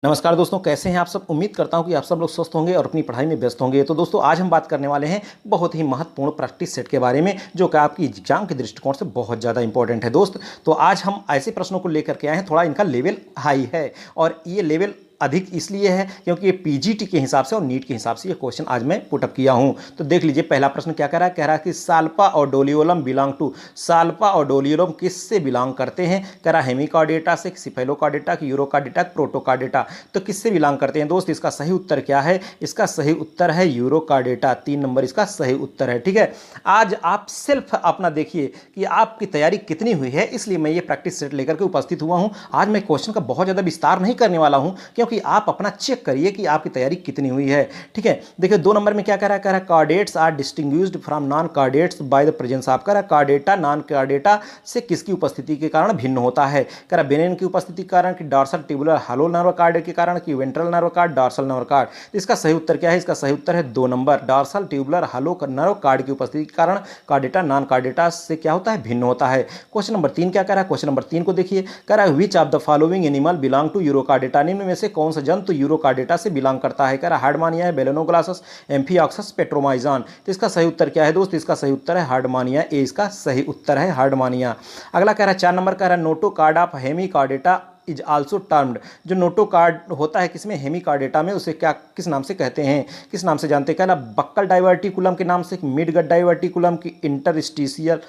नमस्कार दोस्तों, कैसे हैं आप सब। उम्मीद करता हूं कि आप सब लोग स्वस्थ होंगे और अपनी पढ़ाई में व्यस्त होंगे। तो दोस्तों आज हम बात करने वाले हैं बहुत ही महत्वपूर्ण प्रैक्टिस सेट के बारे में, जो कि आपकी एग्जाम के दृष्टिकोण से बहुत ज़्यादा इंपॉर्टेंट है दोस्त। तो आज हम ऐसे प्रश्नों को लेकर के आए हैं, थोड़ा इनका लेवल हाई है और ये लेवल अधिक इसलिए है क्योंकि ये पीजीटी के हिसाब से और नीट के हिसाब से ये क्वेश्चन आज मैं पुटअप किया हूं। तो देख लीजिए, पहला प्रश्न क्या कह रहा है कि साल्पा और डोलियोलम बिलोंग टू। साल्पा और डोलियोलम किससे बिलोंग करते हैं? कह रहा हेमिकॉर्डेटा से, सिफेलोकॉर्डेटा की, यूरोकॉर्डेटा, प्रोटोकॉर्डेटा। तो किससे बिलोंग करते हैं दोस्त? इसका सही उत्तर क्या है? इसका सही उत्तर है यूरोकॉर्डेटा। 3 नंबर इसका सही उत्तर है। ठीक है, आज आप सिर्फ अपना देखिए कि आपकी तैयारी कितनी हुई है, इसलिए मैं ये प्रैक्टिस सेट लेकर के उपस्थित हुआ हूं। आज मैं क्वेश्चन का बहुत ज़्यादा विस्तार नहीं करने वाला हूं, क्योंकि आप अपना चेक करिए कि आपकी तैयारी कितनी हुई है। ठीक है, देखिए 2 नंबर में क्या कह रहा है chordates are distinguished from non chordates by the presence of. कह रहा कार्डेटा नॉन कार्डेटा से किसकी उपस्थिति के कारण भिन्न होता है? कह रहा बेनिन की उपस्थिति के कारण, कि dorsal tubular hollow nerve card के कारण, कि ventral nerve card, dorsal nerve card. तो इसका सही उत्तर क्या है? इसका सही उत्तर है 2 number, dorsal tubular hollow nerve card की उपस्थिति के कारण कार्डेटा नॉन कार्डेटा से क्या होता है? भिन्न होता है। क्वेश्चन नंबर 3 क्या कह रहा है? क्वेश्चन नंबर 3 को देखिए, कह रहा है which of the following animal belong to Urochordata. निम्न में से कौन सा जंतु यूरोकार्डेटा से बिलोंग करता है? कह रहा हार्डमानिया है, बेलेनोग्लासस, एम्फिऑक्सस, पेट्रोमाइजन। तो इसका सही उत्तर क्या है दोस्त? इसका सही उत्तर है हार्डमानिया। ए इसका सही उत्तर है, हार्डमानिया। अगला कह रहा है 4 नंबर कह रहा है notochord of Hemichordata is also termed. जो नोटोकार्ड होता है किसमें? हेमिकॉर्डेटा में, उसे क्या किस नाम से कहते हैं? किस नाम से जानते हैं? कहना बक्कल डाइवर्टिकुलम के नाम से, मिड गट डाइवर्टिकुलम की, इंटरस्टिशियल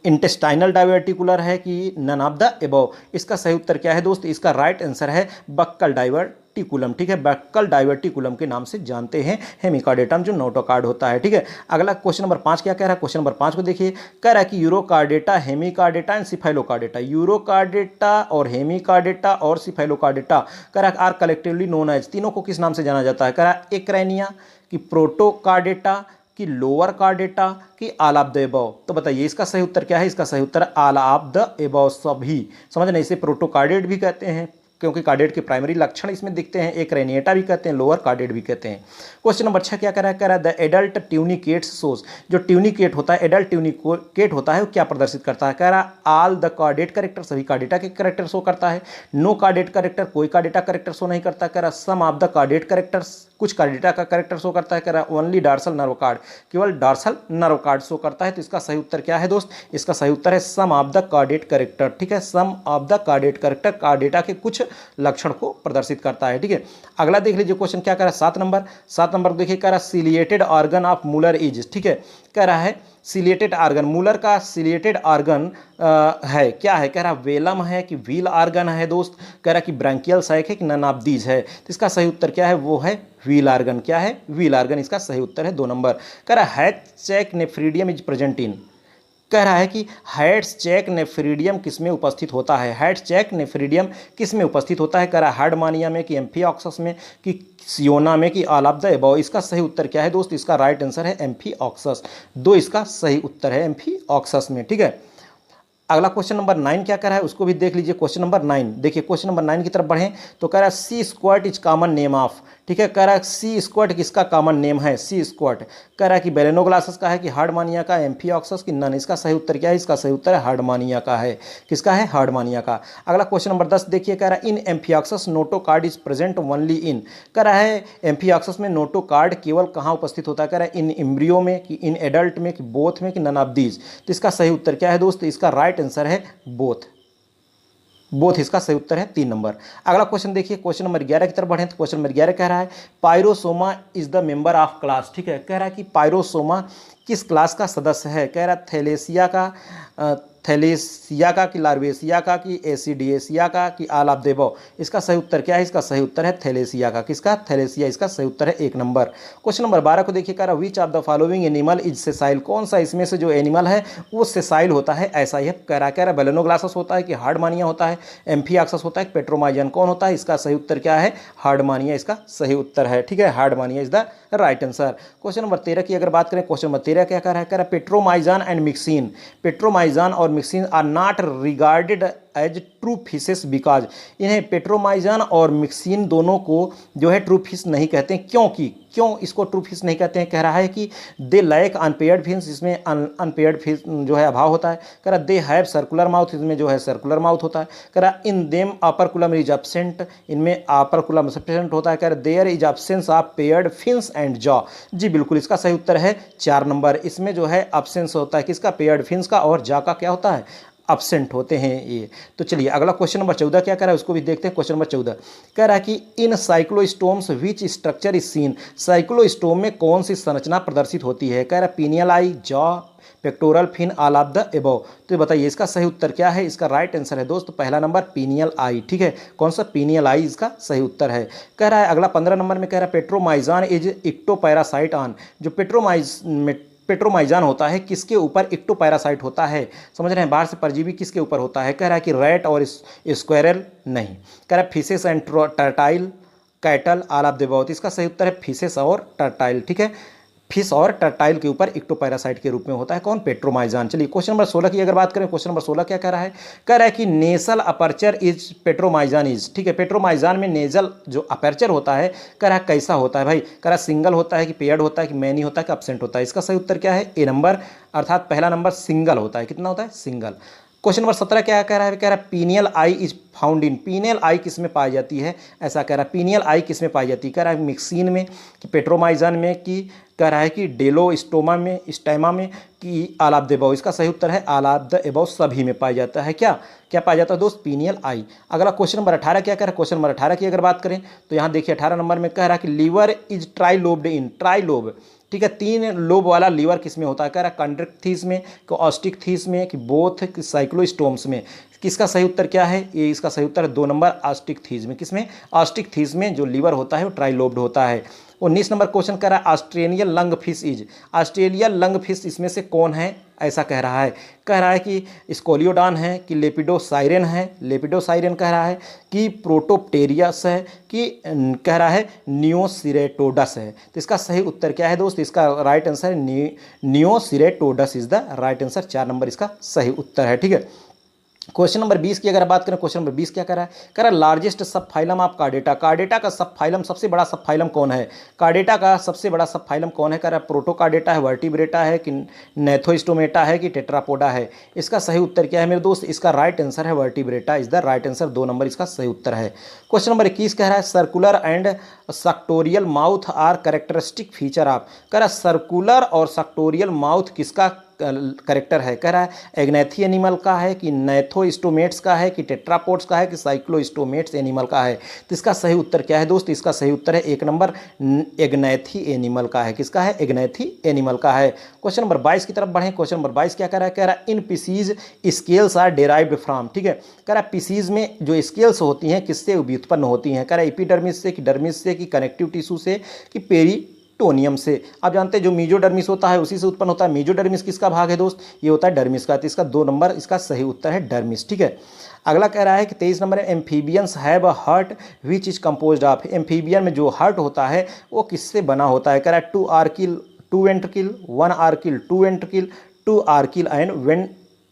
इंटेस्टाइनल डाइवर्टिकुलर है, कि नन ऑफ द एबव। इसका सही उत्तर क्या है दोस्त? इसका राइट आंसर है बक्कल डाइवर्टिकुलम। ठीक है, बक्कल डाइवर्टिकुलम के नाम से जानते हैं हेमिकॉर्डेटम जो नोटोकार्ड होता है। ठीक है, अगला क्वेश्चन नंबर 5 क्या कह रहा है? क्वेश्चन नंबर 5 को देखिए, कह रहा है कि यूरोकार्डेटा, हेमिकॉर्डेटा एंड सिफेलोकॉर्डेटा। यूरोकार्डेटा और हेमिकॉर्डेटा और सिफेलोकॉर्डेटा कह रहा है आर कलेक्टिवली नोन एज। तीनों को किस नाम से जाना जाता है? कह रहा है एक्रेनिया, कि प्रोटोकार्डेटा, कि लोअर कार्डेटा, कि ऑल ऑफ द एबव। तो बताइए इसका सही उत्तर क्या है? इसका सही उत्तर ऑल ऑफ द एबव, सभी। समझ नहीं, इसे प्रोटोकार्डेट भी कहते हैं क्योंकि कार्डेट के प्राइमरी लक्षण इसमें दिखते हैं, एक रेनिएटा भी कहते हैं, लोअर कार्डेट भी कहते हैं। क्वेश्चन नंबर 6 क्या कह रहा है? द एडल्ट ट्यूनिकेट सोज। जो ट्यूनिकेट होता है, एडल्ट ट्यूनिकेट होता है, वो क्या प्रदर्शित करता है? कह रहा ऑल द कार्डेट करेक्टर, सभी कार्डेटा के करेक्टर शो करता है। नो कार्डेट करेक्टर, कोई कार्डेटा करेक्टर शो नहीं करता। कह रहा सम ऑफ द कार्डेट करेक्टर्स, कुछ कार्डेटा का करेक्टर शो करता है। कह रहा ओनली डॉर्सल नर्व कार्ड, केवल डॉर्सल नर्व कार्ड शो करता है। तो इसका सही उत्तर क्या है दोस्त? इसका सही उत्तर है सम ऑफ द कार्डेट करेक्टर। ठीक है, सम ऑफ द कार्डेट करेक्टर कार्डेटा के कुछ लक्षण को प्रदर्शित करता है। ठीक है, अगला देख लीजिए क्वेश्चन क्या कह रहा है? 7 नंबर देखिए, कह रहा ciliated organ of Müller is. ठीक है, कह रहा है सिलिएटेड ऑर्गन, मूलर का सिलिएटेड ऑर्गन है, क्या है? कह रहा वेलम है, कि व्हील ऑर्गन है दोस्त। कह रहा कि ब्रांकियल सैक है, कि नन ऑफ दीज है। तो इसका सही उत्तर क्या है? वो है व्हील ऑर्गन। क्या है? Wheel organ. इसका सही उत्तर है 2 नंबर। कह रहा हैट check nephridium is present in. कह रहा है कि हैट्स चेक नेफ्रीडियम किस में उपस्थित होता है? हैट्स चेक नेफ्रीडियम किस में उपस्थित होता है? कह रहा है हार्डमानिया में, कि एम्फिऑक्सस में, कि सियोना में, कि ऑल ऑफ द एबव। इसका सही उत्तर क्या है दोस्त? इसका राइट आंसर है एम्फिऑक्सस। 2 इसका सही उत्तर है एम्फिऑक्सस में। ठीक है, अगला क्वेश्चन नंबर 9 क्या कर रहा है उसको भी देख लीजिए। क्वेश्चन नंबर 9 देखिए, क्वेश्चन नंबर 9 की तरफ बढ़ें तो कह रहा है sea squirt is common name of. ठीक है, कह रहा है सी स्क्वाट किसका कॉमन नेम है? सी स्क्वाट कह रहा है कि बेलेनोग्लासस का है, कि हार्डमानिया का, एम्फिऑक्सस की, नन। इसका सही उत्तर क्या है? इसका सही उत्तर है हार्डमानिया का है। किसका है? हार्डमानिया का। अगला क्वेश्चन नंबर 10 देखिए, कह रहा है in amphioxus notochord is present only in. कह रहा है एम्फिऑक्सस में नोटोकार्ड केवल कहाँ उपस्थित होता है? कह रहा है इन एम्ब्रियो में, कि इन एडल्ट में, कि बोथ में, कि नन ऑफ दीज। तो इसका सही उत्तर क्या है दोस्त? इसका राइट आंसर है बोथ। बोथ इसका सही उत्तर है 3 नंबर। अगला क्वेश्चन देखिए, क्वेश्चन नंबर 11 की तरफ बढ़ें तो क्वेश्चन नंबर 11 कह रहा है pyrosoma is the member of class. ठीक है, कह रहा है कि पायरोसोमा किस क्लास का सदस्य है? कह रहा थैलेसिया का, कि लार्वेसिया का, कि एसिडिएसिया का, कि ऑल ऑफ द एबव। इसका सही उत्तर क्या है? इसका सही उत्तर है थैलेसिया का। किसका? थैलेसिया। इसका सही उत्तर है 1 नंबर। क्वेश्चन नंबर 12 को देखिए, कह रहा विच of the following animal is sessile. कौन सा इसमें से जो एनिमल है वो सेसाइल होता है? ऐसा ही कह रहा बेलेनोग्लासस होता है, कि हार्डमानिया होता है, एम्फिऑक्सस होता है, पेट्रोमाइजन कौन होता है? इसका सही उत्तर क्या है? हार्डमानिया इसका सही उत्तर है। ठीक है, Herdmania is the right answer. Question number 13 की अगर बात करें, क्वेश्चन नंबर 13 क्या कह रहा है? कह रहा पेट्रोमाइजन एंड मिक्सिन। पेट्रोमाइजन और Myxine are not regarded as true fishes because इन्हें पेट्रोमाइजन और मिक्सिन दोनों को जो है ट्रू फिश नहीं कहते हैं। क्यों इसको ट्रू फिश नहीं कहते हैं? कह रहा है कि दे लैक अनपेयर्ड फिश, इसमें अनपेयर्ड फिश जो है अभाव होता है। कह रहा दे हैव सर्कुलर माउथ, इसमें जो है सर्कुलर माउथ होता है। कह रहा in them upper column is absent, इनमें अपर कुलम एब्सेंट होता है। कह रहा there is absence of paired fins and jaw. जी बिल्कुल, इसका सही उत्तर है 4 नंबर। इसमें जो है एब्सेंस होता है किसका? पेयर्ड फिन्स का, और जॉ का क्या होता है? एब्सेंट होते हैं ये। तो चलिए अगला क्वेश्चन नंबर 14 क्या कह रहा है उसको भी देखते हैं। क्वेश्चन नंबर 14 कह रहा है कि in cyclostomes which structure is seen, cyclostome में कौन सी संरचना प्रदर्शित होती है? कह रहा है pineal eye, jaw, pectoral fin, all of the above. तो बताइए इसका सही उत्तर क्या है? इसका राइट आंसर है दोस्त पहला नंबर पीनियल आई। ठीक है, कौन सा? पीनियल आई इसका सही उत्तर है। कह रहा है अगला 15 नंबर में कह रहा है पेट्रोमाइजान इज इक्टोपैरासाइट ऑन, जो पेट्रोमाइजान होता है किसके ऊपर इक्टोपैरासाइट होता है? समझ रहे हैं, बाहर से परजीवी किसके ऊपर होता है? कह रहा है कि रैट और स्क्वेरल नहीं। कह रहा है fishes and turtle, cattle, all of the above. इसका सही उत्तर है फिशेस और टर्टाइल। ठीक है, फिश और टर्टाइल के ऊपर इक्टोपैरासाइट के रूप में होता है कौन? पेट्रोमाइजान। चलिए क्वेश्चन नंबर 16 की अगर बात करें, क्वेश्चन नंबर 16 क्या कह रहा है? कह रहा है कि नेसल अपर्चर इज पेट्रोमाइजान इज। ठीक है, पेट्रोमाइजान में नेजल जो अपर्चर होता है कह रहा है कैसा होता है भाई? कह रहा है सिंगल होता है कि पेयर्ड होता है कि मैनी होता है कि एब्सेंट होता है? इसका सही उत्तर क्या है? ए नंबर, अर्थात पहला नंबर सिंगल होता है। कितना होता है? सिंगल। क्वेश्चन नंबर 17 क्या कह रहा है? कह रहा है pineal eye is found in, pineal eye किस में पाई जाती है? ऐसा कह रहा है पीनियल आई किस में पाई जाती है? कह रहा है मिक्सिन में कि पेट्रोमाइजान में कि कह रहा है कि डेलोस्टोमा में, स्टेमा में कि ऑल ऑफ द अबव। इसका सही उत्तर है ऑल ऑफ द अबव, सभी में पाया जाता है। क्या क्या पाया जाता है दोस्त? पीनियल आई। अगला क्वेश्चन नंबर 18 क्या कह रहा है? क्वेश्चन नंबर 18 की अगर बात करें तो यहाँ देखिए 18 नंबर में कह रहा है कि लीवर इज ट्राइलोब्ड इन, ट्राइलोब। ठीक है, 3 लोब वाला लीवर किस में होता है? कह रहा है कंड्रिक्थिस में, कि ऑस्टिक थीस में, कि बोथ, कि साइक्लोस्टोम्स में। किसका सही उत्तर क्या है? ये इसका सही उत्तर है 2 नंबर ऑस्टिक थीस में। किसमें? ऑस्टिक थीस में जो लीवर होता है वो ट्राइलोब्ड होता है। 19 नंबर क्वेश्चन कह रहा है Australian lung fish is, Australian lung fish इसमें से कौन है? ऐसा कह रहा है। कह रहा है कि स्कोलियोडान है, कि लेपिडोसाइरेन है, लेपिडोसाइरेन कह रहा है, कि प्रोटोप्टेरियस है, कि कह रहा है नियोसिरेटोडस है। तो इसका सही उत्तर क्या है दोस्त? इसका right answer Neoceratodus is the right answer. 4 नंबर इसका सही उत्तर है। ठीक है, क्वेश्चन नंबर 20 की अगर बात करें, क्वेश्चन नंबर 20 क्या कर रहा है? कह रहा है लार्जेस्ट सब फाइलम ऑफ कार्डेटा, कार्डेटा का सब फाइलम, सबसे बड़ा सब फाइलम कौन है? कार्डेटा का सबसे बड़ा सब फाइलम कौन है? कह रहा है प्रोटोकार्डेटा है, वर्टिब्रेटा है, कि नेथोस्टोमेटा है, कि टेट्रापोडा है? इसका सही उत्तर क्या है मेरे दोस्त? इसका राइट आंसर है vertebrata is the right answer. 2 number इसका सही उत्तर है। क्वेश्चन नंबर 21 कह रहा है circular and suctorial mouth are characteristic feature of, कह रहा है सर्कुलर और सक्टोरियल माउथ किसका करेक्टर है? कह रहा है एग्नेथी एनिमल का है, कि नेथोस्टोमेट्स का है, कि टेट्रापोड्स का है, कि साइक्लोस्टोमेट्स एनिमल का है? तो इसका सही उत्तर क्या है दोस्त? इसका सही उत्तर है 1 नंबर एग्नेथी एनिमल का है। किसका है? एग्नेथी एनिमल का है। क्वेश्चन नंबर 22 की तरफ बढ़े। क्वेश्चन नंबर 22 क्या कह रहा है? कह रहा है in Pisces scales are derived from. ठीक है, कह रहा है पीसीज में जो स्केल्स होती हैं किससे व्युत्पन्न होती हैं? कह रहा है एपिडर्मिस से, कि डर्मिस से, कि कनेक्टिव टिश्यू से, कि पेरिटोनियम से। आप जानते हैं जो मीजोडर्मिस होता है उसी से उत्पन्न होता है। मीजोडर्मिस किसका भाग है दोस्त? ये होता है डर्मिस का। तो इसका 2 नंबर इसका सही उत्तर है डर्मिस। ठीक है, अगला कह रहा है कि 23 नंबर है amphibians have a heart which is composed of, amphibian में जो हार्ट होता है वो किससे बना होता है? कह रहा है 2 auricle 2 ventricle, 1 auricle 2 ventricle, 2 auricle and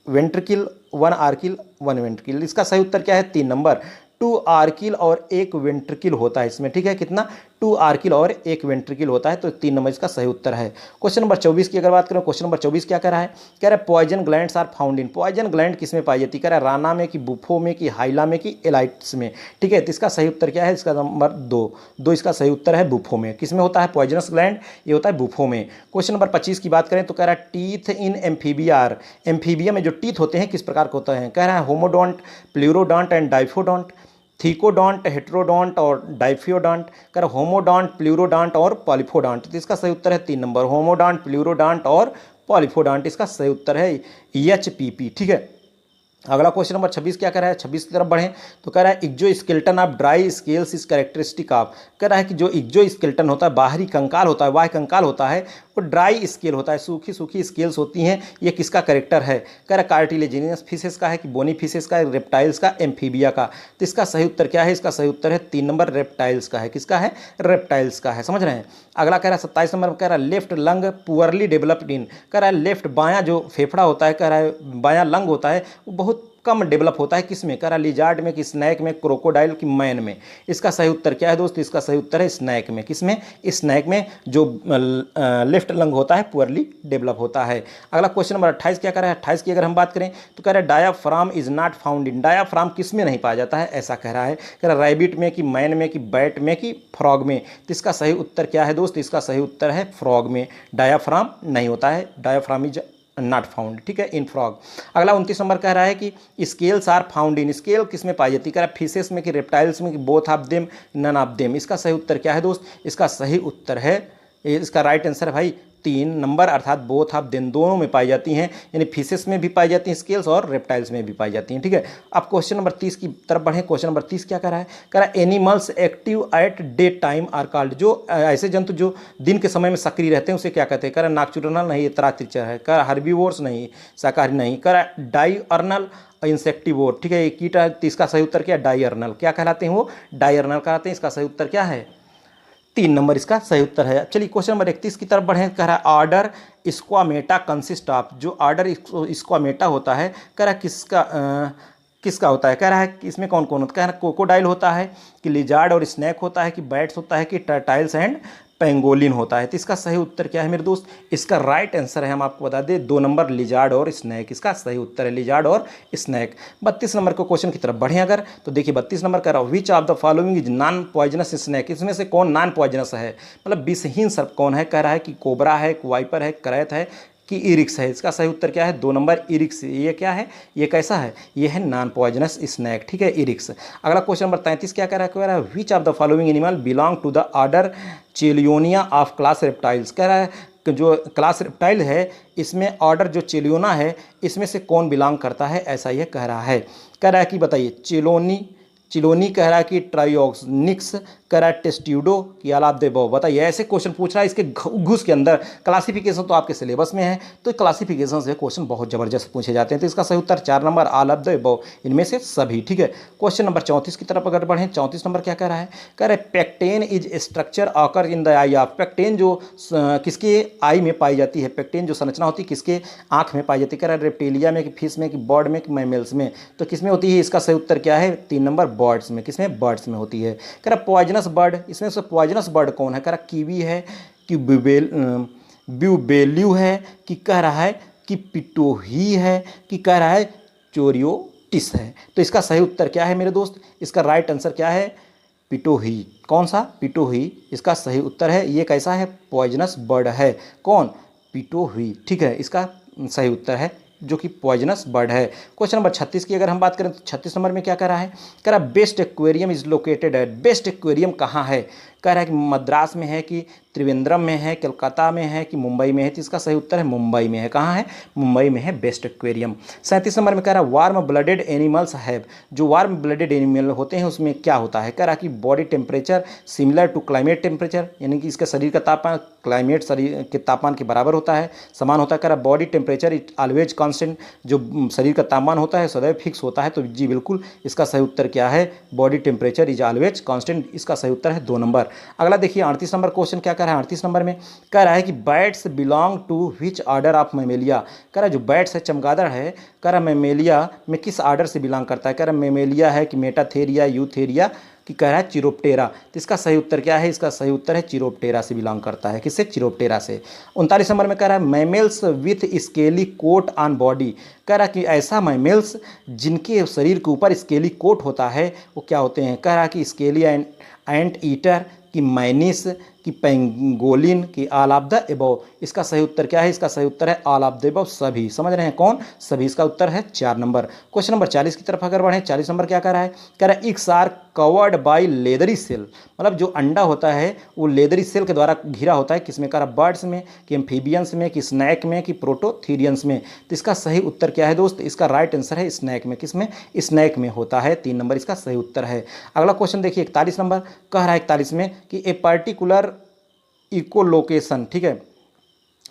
ventricle, 1 auricle 1 ventricle. इसका सही उत्तर क्या है? 3 नंबर 2 आर्किल और 1 वेंट्रिकल होता है इसमें। ठीक है, कितना? 2 आर्किल और 1 वेंट्रिकल होता है। तो 3 नंबर इसका सही उत्तर है। क्वेश्चन नंबर 24 की अगर बात करें, क्वेश्चन नंबर 24 क्या कह रहा है? कह रहा है poison glands are found in, poison gland किस में पाई जाती है? कह रहा है राना में, कि बुफो में, कि हाइला में, कि एलाइट्स में? ठीक है, तो इसका सही उत्तर क्या है? इसका नंबर 2 इसका सही उत्तर है बुफो में। किस में होता है पॉइजनस ग्लैंड? ये होता है बुफो में। क्वेश्चन नंबर 25 की बात करें तो कह रहा है teeth in Amphibia are, Amphibia में जो टीथ होते हैं किस प्रकार के होते हैं? कह रहा है homodont, pleurodont and diphyodont, thecodont, heterodont और डाइफियोडोंट। कर होमोडोंट, प्लूरोडोंट और पॉलीफोडोंट। तो इसका सही उत्तर है 3 नंबर होमोडोंट, प्लूरोडोंट और पॉलीफोडोंट। इसका सही उत्तर है एचपीपी। ठीक है, अगला क्वेश्चन नंबर 26 क्या कह रहा है? 26 की तरफ बढ़ें तो कह रहा है exoskeleton of dry scales is characteristic of, कह रहा है कि जो इक्जो स्केल्टन होता है, बाहरी कंकाल होता है, बाह्य कंकाल होता है, वो ड्राई स्केल होता है, सूखी सूखी स्केल्स होती हैं। ये किसका करेक्टर है? कह रहा है कार्टिलेजिनियस फिशेस का है, कि बोनी फिशेस का, रेप्टाइल्स का, एम्फीबिया का? तो इसका सही उत्तर क्या है? इसका सही उत्तर है 3 नंबर रेप्टाइल्स का है। किसका है? रेप्टाइल्स का है। समझ रहे हैं? अगला कह रहा है 27 नंबर में कह रहा है left lung poorly developed in, कह रहा है लेफ्ट बायां जो फेफड़ा होता है, कह रहा है बायां लंग होता है वो बहुत कम डेवलप होता है किस में, कह रहा लिजार्ड में कि स्नैक में, क्रोकोडाइल की मैन में। इसका सही उत्तर क्या है दोस्त, इसका सही उत्तर है स्नैक में। किस में, स्नैक में, जो लेफ्ट लंग होता है पुअरली डेवलप होता है। अगला क्वेश्चन नंबर 28 क्या कह रहा है, 28 की अगर हम बात करें तो कह रहा है diaphragm is not found in, diaphragm किस में नहीं पाया जाता है, ऐसा कह रहा है। कह रहा रैबिट में कि मैन में कि बैट में कि फ्रॉग में। तो इसका सही उत्तर क्या है दोस्त, इसका सही उत्तर है फ्रॉग में, डायाफ्राम नहीं होता है, डायाफ्राम इज नॉट फाउंड, ठीक है, इन फ्रॉग। अगला 29 नंबर कह रहा है कि scales are found in, scale किस में पाई जाती है, कह रहा है फिशेस में कि रेप्टाइल्स में कि both of them none of them. इसका सही उत्तर क्या है दोस्त, इसका सही उत्तर है, इसका राइट आंसर है भाई 3 नंबर, अर्थात बोथ ऑफ देम, दोनों में पाई जाती हैं, यानी फिशेस में भी पाई जाती हैं स्केल्स और रेप्टाइल्स में भी पाई जाती हैं, ठीक है। अब क्वेश्चन नंबर 30 की तरफ बढ़ें। क्वेश्चन नंबर 30 क्या कर रहा है, कह रहा है animals active at day time are called, जो ऐसे जंतु जो दिन के समय में सक्रिय रहते हैं उसे क्या कहते हैं, कह रहा नॉक्टर्नल नहीं, तरातिचर है, कह रहा हर्बीवोर्स नहीं, शाकाहारी नहीं, कह रहा डायर्नल इंसेक्टिवोर, ठीक है, कीट। इसका सही उत्तर क्या है, डायर्नल, क्या कहलाते हैं वो, डायर्नल कहलाते हैं। इसका सही उत्तर क्या है, 3 नंबर इसका सही उत्तर है। चलिए क्वेश्चन नंबर 31 की तरफ बढ़ें। कह रहा है ऑर्डर स्क्वामेटा कंसिस्ट ऑफ, जो ऑर्डर स्क्वामेटा होता है कह रहा है किसका होता है, कह रहा है कि इसमें कौन कौन होता है, कह रहा है क्रोकोडाइल होता है कि लिजार्ड और स्नैक होता है कि बैट्स होता है कि टर्टाइल्स एंड पेंगोलिन होता है। तो इसका सही उत्तर क्या है मेरे दोस्त, इसका राइट आंसर है, हम आपको बता दें 2 नंबर लिजार्ड और स्नैक, इसका सही उत्तर है लिजार्ड और स्नैक। 32 नंबर को क्वेश्चन की तरफ बढ़ें अगर, तो देखिए 32 नंबर कह रहा है which of the following is non poisonous snake, इसमें से कौन नॉन पॉइजनस है, मतलब विषहीन सर्प कौन है, कह रहा है कि कोबरा है, वाइपर है, करैत है कि इरिक्स है। इसका सही उत्तर क्या है, 2 नंबर इरिक्स। ये क्या है, ये कैसा है, ये है नॉन पॉइजनस स्नैक, ठीक है, इरिक्स। अगला क्वेश्चन नंबर 33 क्या कह रहा है which of the following animal belong to the order Chelonia of class reptiles, कह रहा है कि जो क्लास रेप्टाइल है इसमें ऑर्डर जो चेलियोना है इसमें से कौन बिलोंग करता है, ऐसा ये कह रहा है। कह रहा है कि बताइए चिलोनी कह रहा है कि ट्रायोनिक्स, कह रहा है टेस्ट्यूडो कि आलाप दे बो। बताइए, ऐसे क्वेश्चन पूछ रहा है, इसके घुस के अंदर क्लासिफिकेशन तो आपके सिलेबस में है, तो क्लासिफिकेशन से क्वेश्चन बहुत ज़बरदस्त पूछे जाते हैं। तो इसका सही उत्तर 4 नंबर आलाप दे बो, इनमें से सभी, ठीक है। क्वेश्चन नंबर 34 की तरफ अगर बढ़ें, 34 नंबर क्या कह रहा है, कह रहा है पेक्टेन is structure occur in the I of, पेक्टेन जो किसके आई में पाई जाती है, पेक्टेन जो संरचना होती है किसके आँख में पाई जाती है, कह रहा है रेप्टेलिया में कि फिश में कि बर्ड में कि मैमल्स में। तो किस में होती है, इसका सही उत्तर क्या है, 3 नंबर बर्ड्स में, किसमें, बर्ड्स में होती है। कह रहा पॉइजनस बर्ड, इसमें से पॉइजनस बर्ड कौन है, कह रहा कीवी है कि ब्यूबेल्यू है कि कह रहा है कि पिटोही है कि कह रहा है चोरियोटिस है। तो इसका सही उत्तर क्या है मेरे दोस्त, इसका राइट आंसर क्या है, पिटोही। कौन सा, पिटोही, इसका सही उत्तर है। ये कैसा है, पॉइजनस बर्ड है, कौन, पिटोही, ठीक है, इसका सही उत्तर है जो कि पॉइजनस बर्ड है। क्वेश्चन नंबर 36 की अगर हम बात करें तो 36 नंबर में क्या कह रहा है, कह रहा बेस्ट एक्वेरियम इज लोकेटेड है, बेस्ट एक्वेरियम कहाँ है, कह रहा है कि मद्रास में है कि त्रिवेंद्रम में है, कलकत्ता में है कि मुंबई में है। तो इसका सही उत्तर है मुंबई में है। कहाँ है, मुंबई में है बेस्ट एक्वेरियम। 37 नंबर में कह रहा है वार्म ब्लडेड एनिमल्स हैव, जो वार्म ब्लडेड एनिमल होते हैं उसमें क्या होता है, कह रहा कि body temperature similar to climate temperature, यानी कि इसका शरीर का तापमान क्लाइमेट शरीर के तापमान के बराबर होता है, समान होता है। कह रहा body temperature it always constant, जो शरीर का तापमान होता है सदैव फिक्स होता है। तो जी बिल्कुल, इसका सही उत्तर क्या है, body temperature is always constant, इसका सही उत्तर है 2 नंबर। अगला देखिए 38 नंबर क्वेश्चन क्या कह रहा है, 38 नंबर में कह रहा है कि bats belong to which order of Mammalia, कह रहा है जो बैट्स है चमगादड़ है, कह रहा मेमेलिया में किस ऑर्डर से बिलोंग करता है, कह रहा मेमेलिया है कि मेटाथेरिया, यूथेरिया कि कह रहा है चिरोप्टेरा। तो इसका सही उत्तर क्या है, इसका सही उत्तर है चिरोप्टेरा से बिलोंग करता है, किससे, चिरोप्टेरा से। 39 नंबर में कह रहा है mammals with scaly coat on body, कह रहा कि ऐसा मैमल्स जिनके शरीर के ऊपर स्केली कोट होता है वो क्या होते हैं, कह रहा कि स्केली एंट ईटर कि मैनिस कि पेंगोलिन की ऑल ऑफ द एबव। इसका सही उत्तर क्या है, इसका सही उत्तर है ऑल ऑफ द एबव, सभी। समझ रहे हैं कौन, सभी। इसका उत्तर है 4 नंबर। क्वेश्चन नंबर 40 की तरफ अगर बढ़ें, 40 नंबर क्या कह रहा है, कह रहा है eggs are covered by leathery shell, मतलब जो अंडा होता है वो लेदरी सेल के द्वारा घिरा होता है, किसमें, कह रहा बर्ड्स में कि एम्फीबियंस में कि स्नैक में कि प्रोटोथीरियंस में। तो इसका सही उत्तर क्या है दोस्त, इसका राइट आंसर है स्नैक में, किसमें, स्नैक में होता है। 3 नंबर इसका सही उत्तर है। अगला क्वेश्चन देखिए 41 नंबर कह रहा है 41 में कि ए पर्टिकुलर इकोलोकेशन, ठीक है,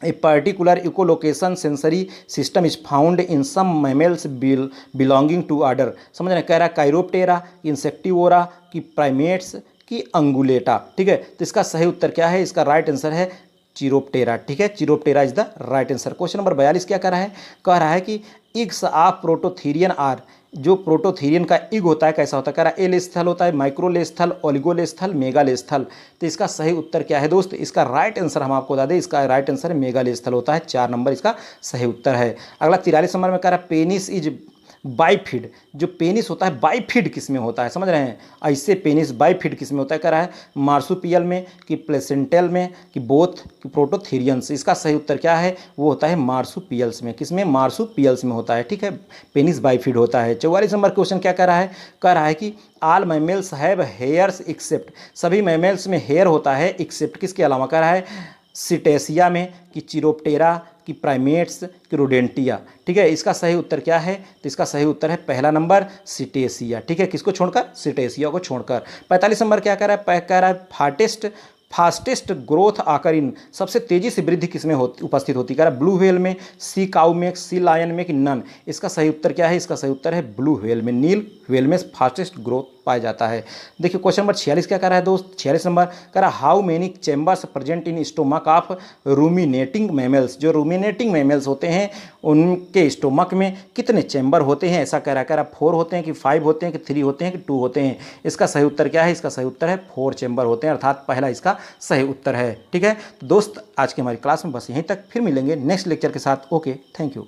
a particular echolocation sensory system is found in some mammals belonging to order. समझ रहे, कह रहा है काइरोप्टेरा, इंसेक्टिवोरा की प्राइमेट्स की अंगुलेटा, ठीक है। तो इसका सही उत्तर क्या है, इसका राइट आंसर है चिरोप्टेरा, ठीक है, Chiroptera is the right answer. Question number 42 क्या कह रहा है, कह रहा है कि इग्स ऑफ प्रोटोथीरियन आर जो प्रोटोथीरियन का इग होता है कैसा होता है, कह रहा है एलेस्थल होता है, माइक्रोलेस्थल, ओलिगोलेस्थल, मेगालेस्थल। तो इसका सही उत्तर क्या है दोस्त, इसका राइट आंसर हम आपको बता दें, इसका राइट आंसर मेगालेस्थल होता है। 4 नंबर इसका सही उत्तर है। अगला 43 नंबर में कह रहा है पेनिस इज बाइफिड। जो पेनिस होता है बाइफिड किस में होता है, समझ रहे हैं, ऐसे पेनिस बाइफिड किस में होता है, कह रहा है मार्सुपियल में कि प्लेसेंटल में कि बोथ कि प्रोटोथीरियंस। इसका सही उत्तर क्या है, वो होता है मार्सुपियल्स में। किसमें, मार्सुपियल्स में होता है, ठीक है, पेनिस बाइफिड होता है। 44 नंबर क्वेश्चन क्या कह रहा है कि all mammals have hairs except, सभी मैमल्स में हेयर होता है एक्सेप्ट किसके अलावा, कह रहा है सिटेसिया में कि चिरोप्टेरा कि प्राइमेट्स कि रोडेंटिया। ठीक है, इसका सही उत्तर क्या है, तो इसका सही उत्तर है पहला नंबर सिटेसिया। ठीक है, किसको छोड़कर, सिटेसिया को छोड़कर। 45 नंबर क्या कह रहा है, कह रहा है फास्टेस्ट ग्रोथ आकर इन, सबसे तेजी से वृद्धि किसमें उपस्थित होती है, कह रहा है ब्लू व्हेल में, सी काऊ में, सी लायन में कि नन। इसका सही उत्तर क्या है, इसका सही उत्तर है ब्लू व्हेल में, नील व्हेल में फास्टेस्ट ग्रोथ पाया जाता है। देखिए क्वेश्चन नंबर 46 क्या कह रहा है दोस्त, 46 नंबर कह रहा है how many chambers present in stomach of ruminating mammals. जो रूमिनेटिंग मैमल्स होते हैं उनके स्टोमक में कितने चैम्बर होते हैं, ऐसा कह रहा है 4 होते हैं कि 5 होते हैं कि 3 होते हैं कि 2 होते हैं। इसका सही उत्तर क्या है, इसका सही उत्तर है 4 चैम्बर होते हैं, अर्थात पहला इसका सही उत्तर है। ठीक है, तो दोस्त आज की हमारी क्लास में बस यहीं तक, फिर मिलेंगे नेक्स्ट लेक्चर के साथ। Okay, thank you.